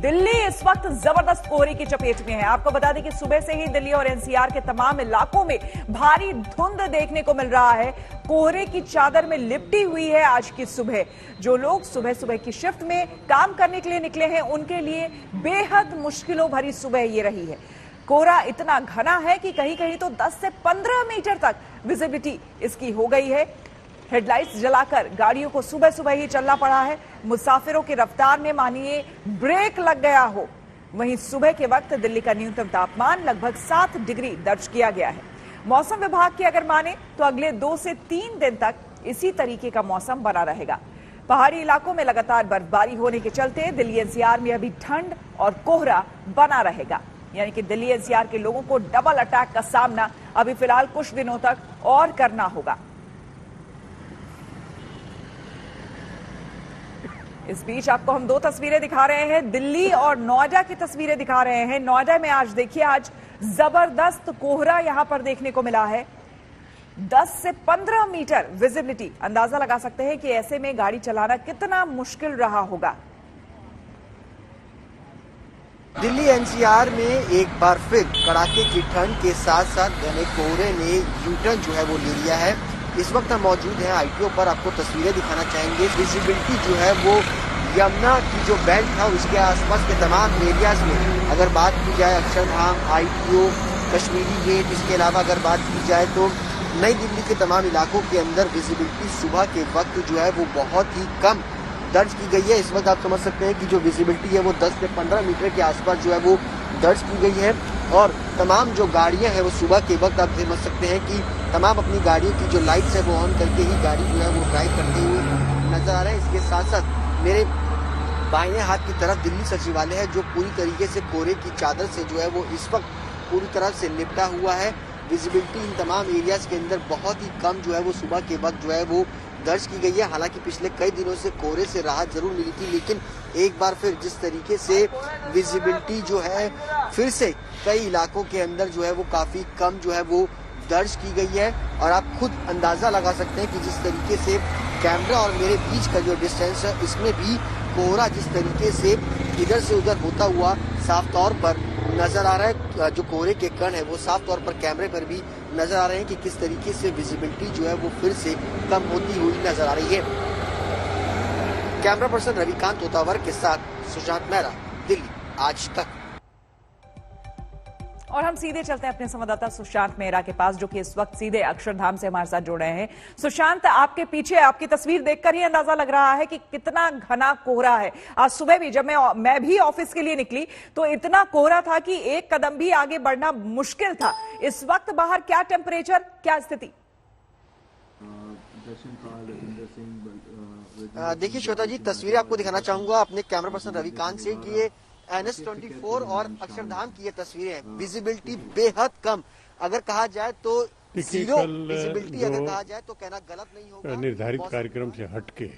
दिल्ली इस वक्त जबरदस्त कोहरे की चपेट में है। आपको बता दें कि सुबह से ही दिल्ली और एनसीआर के तमाम इलाकों में भारी धुंध देखने को मिल रहा है। कोहरे की चादर में लिपटी हुई है आज की सुबह। जो लोग सुबह सुबह की शिफ्ट में काम करने के लिए निकले हैं, उनके लिए बेहद मुश्किलों भरी सुबह ये रही है। कोहरा इतना घना है कि कहीं कहीं तो 10 से 15 मीटर तक विजिबिलिटी इसकी हो गई है। हेडलाइट्स जलाकर गाड़ियों को सुबह सुबह ही चलना पड़ा है। मुसाफिरों की रफ्तार में मानिए ब्रेक लग गया हो। वहीं सुबह के वक्त दिल्ली का न्यूनतम तापमान लगभग 7 डिग्री दर्ज किया गया है। मौसम विभाग की अगर माने तो अगले 2 से 3 दिन तक इसी तरीके का मौसम बना रहेगा। पहाड़ी इलाकों में लगातार बर्फबारी होने के चलते दिल्ली एनसीआर में अभी ठंड और कोहरा बना रहेगा। यानी कि दिल्ली एनसीआर के लोगों को डबल अटैक का सामना अभी फिलहाल कुछ दिनों तक और करना होगा। इस बीच आपको हम 2 तस्वीरें दिखा रहे हैं, दिल्ली और नोएडा की तस्वीरें दिखा रहे हैं। नोएडा में आज देखिए, आज जबरदस्त कोहरा यहां पर देखने को मिला है। 10 से 15 मीटर विजिबिलिटी, अंदाजा लगा सकते हैं कि ऐसे में गाड़ी चलाना कितना मुश्किल रहा होगा। दिल्ली एनसीआर में एक बार फिर कड़ाके की ठंड के साथ साथ घने कोहरे ने यूटर्न जो है वो ले लिया है। इस वक्त हम मौजूद हैं आईटीओ पर, आपको तस्वीरें दिखाना चाहेंगे। विजिबिलिटी जो है वो यमुना की जो बेल्ट था उसके आसपास के तमाम एरियाज में, अगर बात की जाए अक्षरधाम, आईटीओ, कश्मीरी गेट, इसके अलावा अगर बात की जाए तो नई दिल्ली के तमाम इलाकों के अंदर विजिबिलिटी सुबह के वक्त जो है वो बहुत ही कम दर्ज की गई है। इस वक्त आप समझ सकते हैं कि जो विजिबिलिटी है वो 10 से 15 मीटर के आसपास जो है वो दर्ज की गई है। और तमाम जो गाड़ियां हैं वो सुबह के वक्त आप समझ सकते हैं कि तमाम अपनी गाड़ियों की जो लाइट्स है वो ऑन करके ही गाड़ी जो है वो ड्राइव करते हुए नजर आ रहे हैं। इसके साथ साथ मेरे बाएं हाथ की तरफ दिल्ली सचिवालय है, जो पूरी तरीके से कोहरे की चादर से जो है वो इस वक्त पूरी तरह से लिपटा हुआ है। विजिबिलिटी इन तमाम एरियाज के अंदर बहुत ही कम जो है वो सुबह के वक्त जो है वो दर्ज की गई है। हालांकि पिछले कई दिनों से कोहरे से राहत जरूर मिली थी, लेकिन एक बार फिर जिस तरीके से विजिबिलिटी जो है फिर से कई इलाकों के अंदर जो है वो काफी कम जो है वो दर्ज की गई है। और आप खुद अंदाजा लगा सकते हैं कि जिस तरीके से कैमरा और मेरे बीच का जो डिस्टेंस है, इसमें भी कोहरा जिस तरीके से इधर से उधर होता हुआ साफ तौर पर नजर आ रहा है। जो कोहरे के कण है वो साफ तौर पर कैमरे पर भी नजर आ रहे हैं कि किस तरीके से विजिबिलिटी जो है वो फिर से कम होती हुई नजर आ रही है। कैमरा पर्सन रविकांत तोतावर के साथ सुशांत मेहरा, दिल्ली आज तक। और हम सीधे चलते हैं अपने संवाददाता सुशांत मेहरा के पास, जो कि इस वक्त सीधे अक्षरधाम से हमारे साथ जुड़ रहे हैं। सुशांत, आपके पीछे आपकी तस्वीर देखकर ही अंदाजा लग रहा है कि कितना घना कोहरा है। आज सुबह भी जब मैं भी ऑफिस के लिए निकली तो इतना कोहरा था कि एक कदम भी आगे बढ़ना मुश्किल था। इस वक्त बाहर क्या टेम्परेचर, क्या स्थिति? देखिए श्वेता जी, तस्वीरें आपको दिखाना चाहूंगा अपने कैमरा पर्सन रविकांत से कि ये NH24 और अक्षरधाम की ये तस्वीरें हैं। विजिबिलिटी बेहद कम, अगर कहा जाए तो जीरो विजिबिलिटी अगर कहा जाए तो कहना गलत नहीं होगा। निर्धारित कार्यक्रम से हटके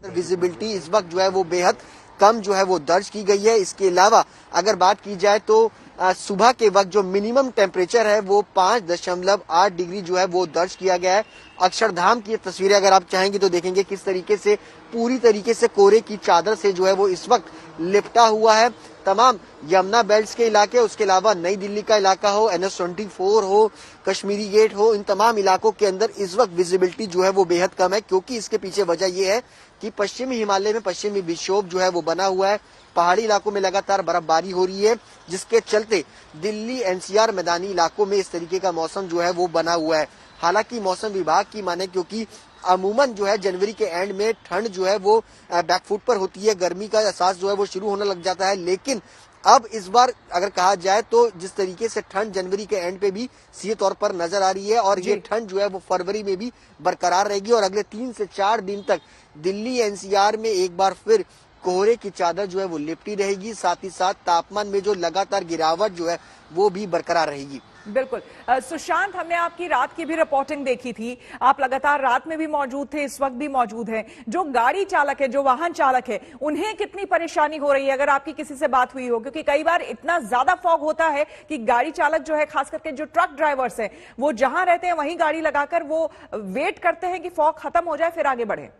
विजिबिलिटी इस वक्त जो है वो बेहद कम जो है वो दर्ज की गई है। इसके अलावा अगर बात की जाए तो सुबह के वक्त जो मिनिमम टेम्परेचर है वो 5.8 डिग्री जो है वो दर्ज किया गया है। अक्षरधाम की तस्वीरें अगर आप चाहेंगे तो देखेंगे किस तरीके से पूरी तरीके से कोहरे की चादर से जो है वो इस वक्त लिपटा हुआ है। तमाम यमुना बेल्ट के इलाके, उसके अलावा नई दिल्ली का इलाका हो, NH24 हो, कश्मीरी गेट हो, इन तमाम इलाकों के अंदर इस वक्त विजिबिलिटी जो है वो बेहद कम है। क्योंकि इसके पीछे वजह यह है कि पश्चिमी हिमालय में पश्चिमी विक्षोभ जो है वो बना हुआ है। पहाड़ी इलाकों में लगातार बर्फबारी हो रही है, जिसके चलते दिल्ली एनसीआर मैदानी इलाकों में इस तरीके का मौसम जो है वो बना हुआ है। हालांकि मौसम विभाग की माने, क्योंकि अमूमन जो है जनवरी के एंड में ठंड जो है वो बैकफुट पर होती है, गर्मी का एहसास जो है वो शुरू होने लग जाता है। लेकिन अब इस बार अगर कहा जाए तो जिस तरीके से ठंड जनवरी के एंड पे भी सीधे तौर पर नजर आ रही है, और ये ठंड जो है वो फरवरी में भी बरकरार रहेगी। और अगले 3 से 4 दिन तक दिल्ली एनसीआर में एक बार फिर कोहरे की चादर जो है वो लिपटी रहेगी। साथ ही साथ तापमान में जो लगातार गिरावट जो है वो भी बरकरार रहेगी। बिल्कुल सुशांत, हमने आपकी रात की भी रिपोर्टिंग देखी थी। आप लगातार रात में भी मौजूद थे, इस वक्त भी मौजूद हैं। जो गाड़ी चालक है, जो वाहन चालक है, उन्हें कितनी परेशानी हो रही है, अगर आपकी किसी से बात हुई हो? क्योंकि कई बार इतना ज्यादा फॉग होता है कि गाड़ी चालक जो है, खास करके जो ट्रक ड्राइवर्स हैं, वो जहां रहते हैं वहीं गाड़ी लगाकर वो वेट करते हैं कि फॉग खत्म हो जाए फिर आगे बढ़े।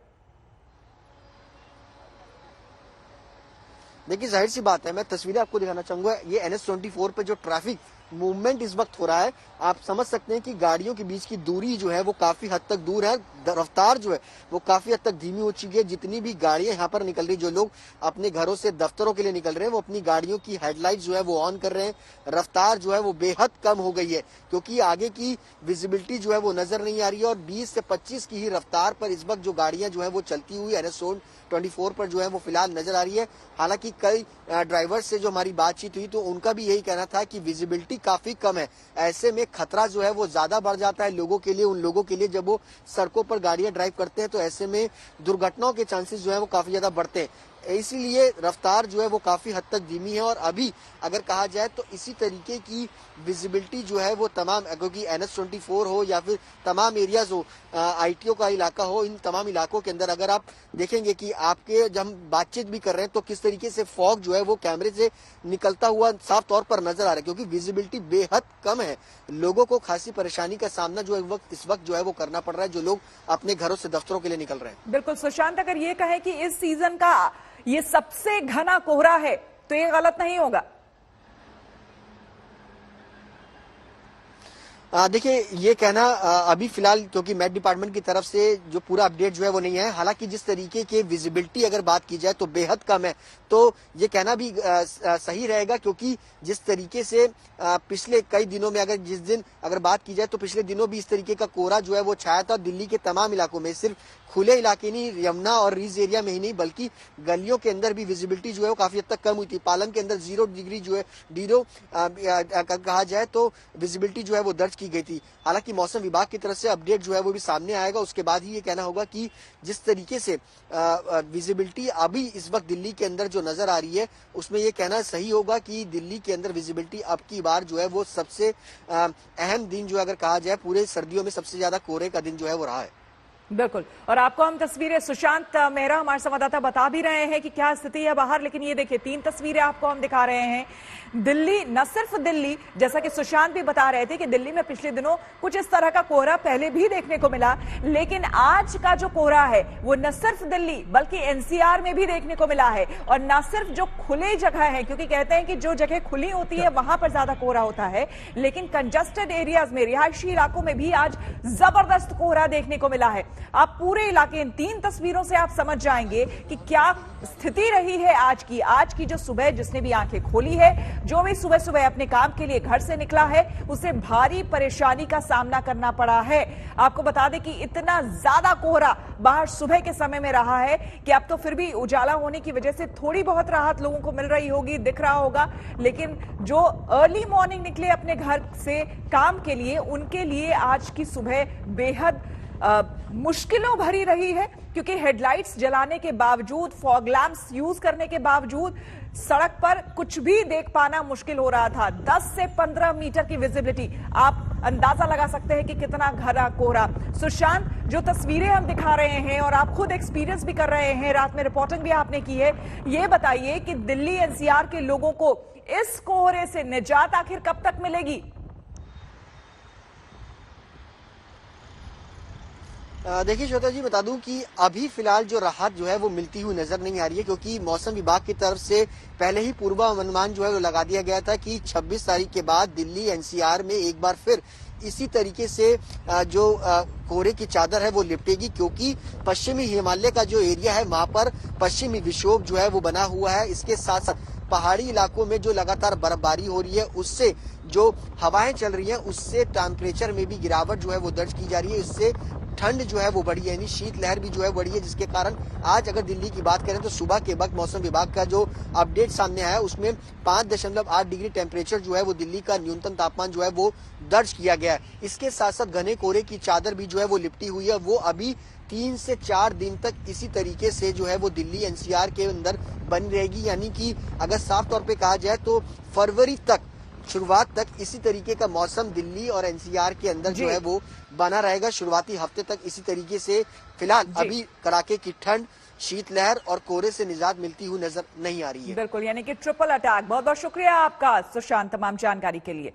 देखिए जाहिर सी बात है, मैं तस्वीरें आपको दिखाना चाहूंगा। ये NH-24 पे जो ट्रैफिक मूवमेंट इस वक्त हो रहा है, आप समझ सकते हैं कि गाड़ियों के बीच की दूरी जो है वो काफी हद तक दूर है। रफ्तार जो है वो काफी हद तक धीमी हो चुकी है। जितनी भी गाड़ियां यहाँ पर निकल रही, जो लोग अपने घरों से दफ्तरों के लिए निकल रहे हैं, वो अपनी गाड़ियों की हेडलाइट जो है वो ऑन कर रहे हैं। रफ्तार जो है वो बेहद कम हो गई है, क्योंकि आगे की विजिबिलिटी जो है वो नजर नहीं आ रही है। और 20 से 25 की ही रफ्तार पर इस वक्त जो गाड़ियां जो है वो चलती हुई NH-24 पर जो है वो फिलहाल नजर आ रही है। हालांकि कई ड्राइवर से जो हमारी बातचीत हुई तो उनका भी यही कहना था कि विजिबिलिटी काफी कम है। ऐसे में खतरा जो है वो ज्यादा बढ़ जाता है लोगों के लिए, उन लोगों के लिए जब वो सड़कों पर गाड़ियां ड्राइव करते हैं, तो ऐसे में दुर्घटनाओं के चांसेस जो है वो काफी ज्यादा बढ़ते हैं। इसीलिए रफ्तार जो है वो काफी हद तक धीमी है। और अभी अगर कहा जाए तो इसी तरीके की विजिबिलिटी जो है वो तमाम, क्योंकि NH-24 हो या फिर तमाम एरियाज हो, ITO का इलाका हो, इन तमाम इलाकों के अंदर अगर आप देखेंगे कि आपके जब हम बातचीत भी कर रहे हैं तो किस तरीके से फॉग जो है वो कैमरे से निकलता हुआ साफ तौर पर नजर आ रहा है, क्योंकि विजिबिलिटी बेहद कम है। लोगों को खासी परेशानी का सामना जो है इस वक्त जो है वो करना पड़ रहा है, जो लोग अपने घरों से दफ्तरों के लिए निकल रहे हैं। बिल्कुल सुशांत, अगर ये कहें कि इस सीजन का ये सबसे घना कोहरा है तो ये गलत नहीं होगा? देखिए ये कहना अभी फिलहाल, क्योंकि मेट डिपार्टमेंट की तरफ से जो पूरा अपडेट जो है वो नहीं है। हालांकि जिस तरीके की विजिबिलिटी अगर बात की जाए तो बेहद कम है, तो ये कहना भी सही रहेगा, क्योंकि जिस तरीके से पिछले कई दिनों में अगर बात की जाए तो पिछले दिनों भी इस तरीके का कोहरा जो है वो छाया था। दिल्ली के तमाम इलाकों में, सिर्फ खुले इलाके नहीं, यमुना और रीज एरिया में ही नहीं बल्कि गलियों के अंदर भी विजिबिलिटी जो है वो काफी हद तक कम हुई थी। पालम के अंदर 0 डिग्री जो है कहा जाए तो विजिबिलिटी जो है वो दर्ज की गई थी। हालांकि मौसम विभाग की तरफ से अपडेट जो है वो भी सामने आएगा, उसके बाद ही ये कहना होगा कि जिस तरीके से विजिबिलिटी अभी इस वक्त दिल्ली के अंदर जो नजर आ रही है, उसमें ये कहना सही होगा कि दिल्ली के अंदर विजिबिलिटी अब की बार जो है वो सबसे अहम दिन जो अगर कहा जाए पूरे सर्दियों में सबसे ज्यादा कोहरे का दिन जो है वो रहा है। बिल्कुल, और आपको हम तस्वीरें सुशांत मेहरा हमारे संवाददाता बता भी रहे हैं कि क्या स्थिति है बाहर। लेकिन ये देखिए 3 तस्वीरें आपको हम दिखा रहे हैं। दिल्ली, न सिर्फ दिल्ली, जैसा कि सुशांत भी बता रहे थे कि दिल्ली में पिछले दिनों कुछ इस तरह का कोहरा पहले भी देखने को मिला, लेकिन आज का जो कोहरा है वो न सिर्फ दिल्ली बल्कि NCR में भी देखने को मिला है। और न सिर्फ जो खुली जगह है, क्योंकि कहते हैं कि जो जगह खुली होती है वहां पर ज्यादा कोहरा होता है, लेकिन कंजस्टेड एरियाज में, रिहायशी इलाकों में भी आज जबरदस्त कोहरा देखने को मिला है। आप पूरे इलाके, इन 3 तस्वीरों से आप समझ जाएंगे कि क्या स्थिति रही है आज की जो सुबह, जिसने भी आंखें खोली है, जो भी सुबह सुबह अपने काम के लिए घर से निकला है, उसे भारी परेशानी का सामना करना पड़ा है। आपको बता दें कि इतना ज्यादा कोहरा बाहर सुबह के समय में रहा है कि अब तो फिर भी उजाला होने की वजह से थोड़ी बहुत राहत लोगों को मिल रही होगी, दिख रहा होगा। लेकिन जो अर्ली मॉर्निंग निकले अपने घर से काम के लिए, उनके लिए आज की सुबह बेहद मुश्किलों भरी रही है, क्योंकि हेडलाइट्स जलाने के बावजूद, फॉग लैंप्स यूज करने के बावजूद सड़क पर कुछ भी देख पाना मुश्किल हो रहा था। 10 से 15 मीटर की विजिबिलिटी, आप अंदाजा लगा सकते हैं कि कितना घना कोहरा। सुशांत, जो तस्वीरें हम दिखा रहे हैं और आप खुद एक्सपीरियंस भी कर रहे हैं, रात में रिपोर्टिंग भी आपने की है, ये बताइए कि दिल्ली NCR के लोगों को इस कोहरे से निजात आखिर कब तक मिलेगी? देखिए श्वेता जी, बता दूं कि अभी फिलहाल जो राहत जो है वो मिलती हुई नजर नहीं आ रही है, क्योंकि मौसम विभाग की तरफ से पहले ही पूर्वानुमान जो है वो लगा दिया गया था कि 26 तारीख के बाद दिल्ली NCR में एक बार फिर इसी तरीके से जो कोहरे की चादर है वो लिपटेगी, क्योंकि पश्चिमी हिमालय का जो एरिया है वहां पर पश्चिमी विक्षोभ जो है वो बना हुआ है। इसके साथ साथ पहाड़ी इलाकों में जो लगातार बर्फबारी हो रही है, उससे जो हवाएं चल रही हैं, उससे टेम्परेचर में भी गिरावट जो है वो दर्ज की जा रही है। इससे ठंड जो है वो बढ़ी है, यानी शीतलहर भी जो है बढ़ी है, जिसके कारण आज अगर दिल्ली की बात करें तो सुबह के वक्त मौसम विभाग का जो अपडेट सामने आया उसमें 5.8 डिग्री टेम्परेचर जो है वो दिल्ली का न्यूनतम तापमान जो है वो दर्ज किया गया है। इसके साथ साथ घने कोहरे की चादर भी जो है वो लिपटी हुई है, वो अभी 3 से 4 दिन तक इसी तरीके से जो है वो दिल्ली NCR के अंदर बनी रहेगी। यानी कि अगर साफ तौर पे कहा जाए तो फरवरी तक, शुरुआत तक इसी तरीके का मौसम दिल्ली और NCR के अंदर जो है वो बना रहेगा। शुरुआती हफ्ते तक इसी तरीके से फिलहाल अभी कड़ाके की ठंड, शीतलहर और कोहरे से निजात मिलती हुई नजर नहीं आ रही है। बिल्कुल, यानी कि ट्रिपल अटैक। बहुत बहुत शुक्रिया आपका सुशांत तमाम जानकारी के लिए।